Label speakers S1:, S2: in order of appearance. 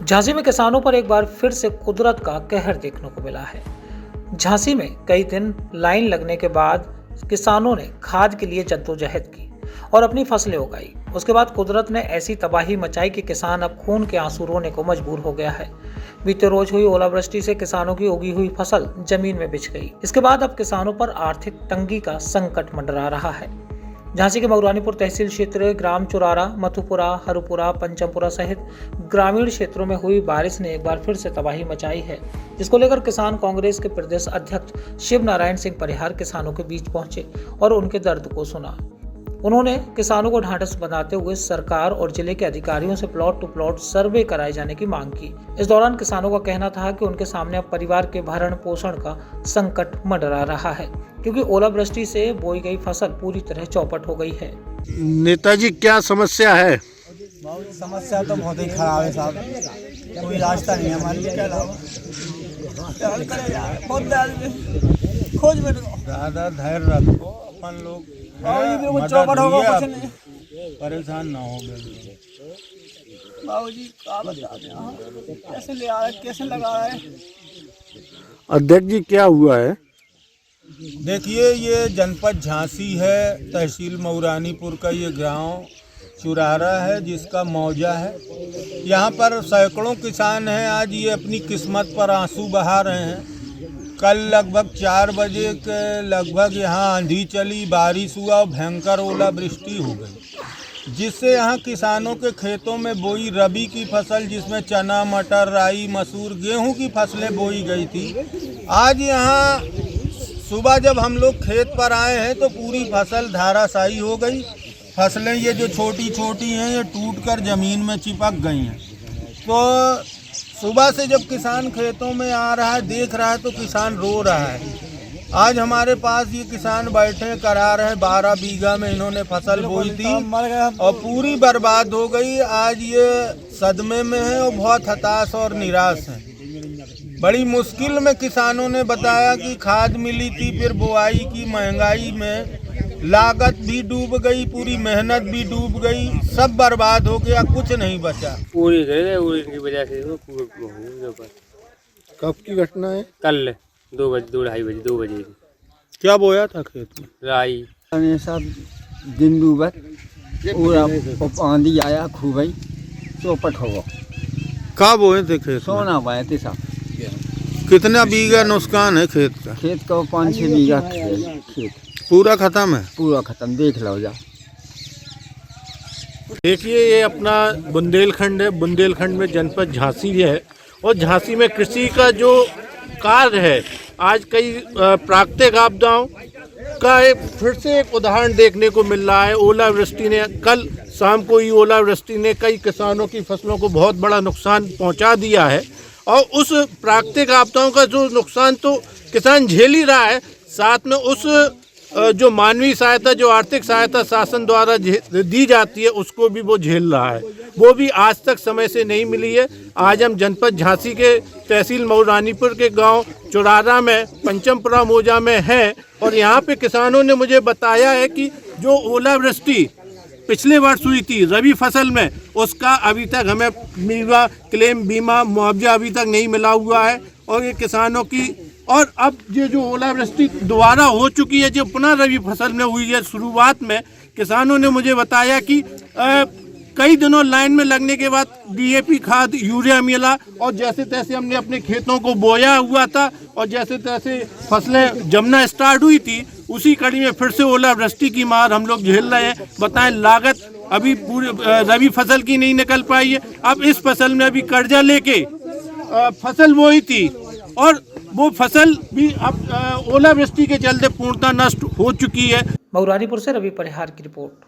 S1: झांसी में किसानों पर एक बार फिर से कुदरत का कहर देखने को मिला है। झांसी में कई दिन लाइन लगने के बाद किसानों ने खाद के लिए जद्दोजहद की और अपनी फसलें उगाई। उसके बाद कुदरत ने ऐसी तबाही मचाई कि किसान अब खून के आंसू रोने को मजबूर हो गया है। बीते रोज हुई ओलावृष्टि से किसानों की उगी हुई फसल जमीन में बिछ गई। इसके बाद अब किसानों पर आर्थिक तंगी का संकट मंडरा रहा है। झांसी के मऊरानीपुर तहसील क्षेत्र ग्राम चुरारा, मथुपुरा, हरुपुरा, पंचमपुरा सहित ग्रामीण क्षेत्रों में हुई बारिश ने एक बार फिर से तबाही मचाई है, जिसको लेकर किसान कांग्रेस के प्रदेश अध्यक्ष शिव नारायण सिंह परिहार किसानों के बीच पहुंचे और उनके दर्द को सुना। उन्होंने किसानों को ढांढस बनाते हुए सरकार और जिले के अधिकारियों से प्लॉट टू प्लॉट सर्वे कराए जाने की मांग की। इस दौरान किसानों का कहना था कि उनके सामने अब परिवार के भरण पोषण का संकट मंडरा रहा है, क्योंकि ओलावृष्टि से बोई गई फसल पूरी तरह चौपट हो गई है।
S2: नेताजी, क्या समस्या है?
S3: समस्या तो बहुत ही खराब है साहब, कोई रास्ता नहीं है हमारे लिए। क्या बहुत खोज में ज़्यादा धैर्य रखो, अपन लोग चौपट होगा, कुछ नहीं, परेशान ना हो। बाबूजी क्या बताते हैं, कैसे ले आ रहे, कैसे लगा रहे हैं।
S2: अध्यक्ष जी, क्या हुआ है?
S4: देखिए, ये जनपद झांसी है, तहसील मऊरानीपुर का ये गांव चुरारा है, जिसका मौजा है। यहाँ पर सैकड़ों किसान हैं। आज ये अपनी किस्मत पर आंसू बहा रहे हैं। कल लगभग 4 बजे के लगभग यहाँ आंधी चली, बारिश हुआ और भयंकर ओलावृष्टि हो गई, जिससे यहाँ किसानों के खेतों में बोई रबी की फसल, जिसमें चना, मटर, राई, मसूर, गेहूं की फसलें बोई गई थी। आज यहाँ सुबह जब हम लोग खेत पर आए हैं तो पूरी फसल धाराशायी हो गई। फसलें ये जो छोटी छोटी हैं ये टूटकर ज़मीन में चिपक गई हैं। तो सुबह से जब किसान खेतों में आ रहा है, देख रहा है, तो किसान रो रहा है। आज हमारे पास ये किसान बैठे करा रहे, 12 बीघा में इन्होंने फसल बोई थी और पूरी बर्बाद हो गई। आज ये सदमे में है और बहुत हताश और निराश है। बड़ी मुश्किल में किसानों ने बताया कि खाद मिली थी, फिर बुआई की महंगाई में लागत भी डूब गई, पूरी मेहनत भी डूब गई, सब बर्बाद हो गया, कुछ नहीं बचा।
S5: पूरी की वजह से
S2: कब की घटना है?
S5: कल 2 बजे, 2 बजे।
S2: क्या बोया था खेत में?
S5: राई
S3: सब दिन डूबा, पूरा आंधी आया, खूब ही चौपट हो गया।
S2: कब बोए थे खेत में?
S3: सोना पाए थे साहब।
S2: कितना बीघा नुकसान है खेत का?
S3: खेत का 5-6 बीघा खेत
S2: पूरा खत्म है?
S3: पूरा खत्म, देख लो जा।
S2: देखिए, ये अपना बुंदेलखंड है। बुंदेलखंड में जनपद झांसी है और झांसी में कृषि का जो कार्य है, आज कई प्राकृतिक आपदाओं का फिर से एक उदाहरण देखने को मिल रहा है। ओलावृष्टि ने, कल शाम को ही ओलावृष्टि ने कई किसानों की फसलों को बहुत बड़ा नुकसान पहुंचा दिया है और उस प्राकृतिक आपदाओं का जो नुकसान तो किसान झेल ही रहा है, साथ में उस जो मानवीय सहायता, जो आर्थिक सहायता शासन द्वारा दी जाती है, उसको भी वो झेल रहा है। वो भी आज तक समय से नहीं मिली है। आज हम जनपद झांसी के तहसील मऊरानीपुर के गांव चुरारा में, पंचमपुरा मौजा में हैं और यहाँ पे किसानों ने मुझे बताया है कि जो ओलावृष्टि पिछले वर्ष हुई थी रबी फसल में, उसका अभी तक हमें बीमा मुआवजा अभी तक नहीं मिला हुआ है। और ये किसानों की, और अब ये जो ओलावृष्टि दोबारा हो चुकी है, जो पुनः रबी फसल में हुई है, शुरुआत में किसानों ने मुझे बताया कि कई दिनों लाइन में लगने के बाद DAP खाद, यूरिया मिला और जैसे तैसे हमने अपने खेतों को बोया हुआ था और जैसे तैसे फसलें जमना स्टार्ट हुई थी, उसी कड़ी में फिर से ओलावृष्टि की मार हम लोग झेल रहे हैं। बताएं, लागत अभी पूरी रबी फसल की नहीं निकल पाई है। अब इस फसल में अभी कर्जा लेके फसल बोई थी और वो फसल भी अब ओलावृष्टि के चलते पूर्णतः नष्ट हो चुकी है।
S1: मऊरानीपुर से रवि परिहार की रिपोर्ट।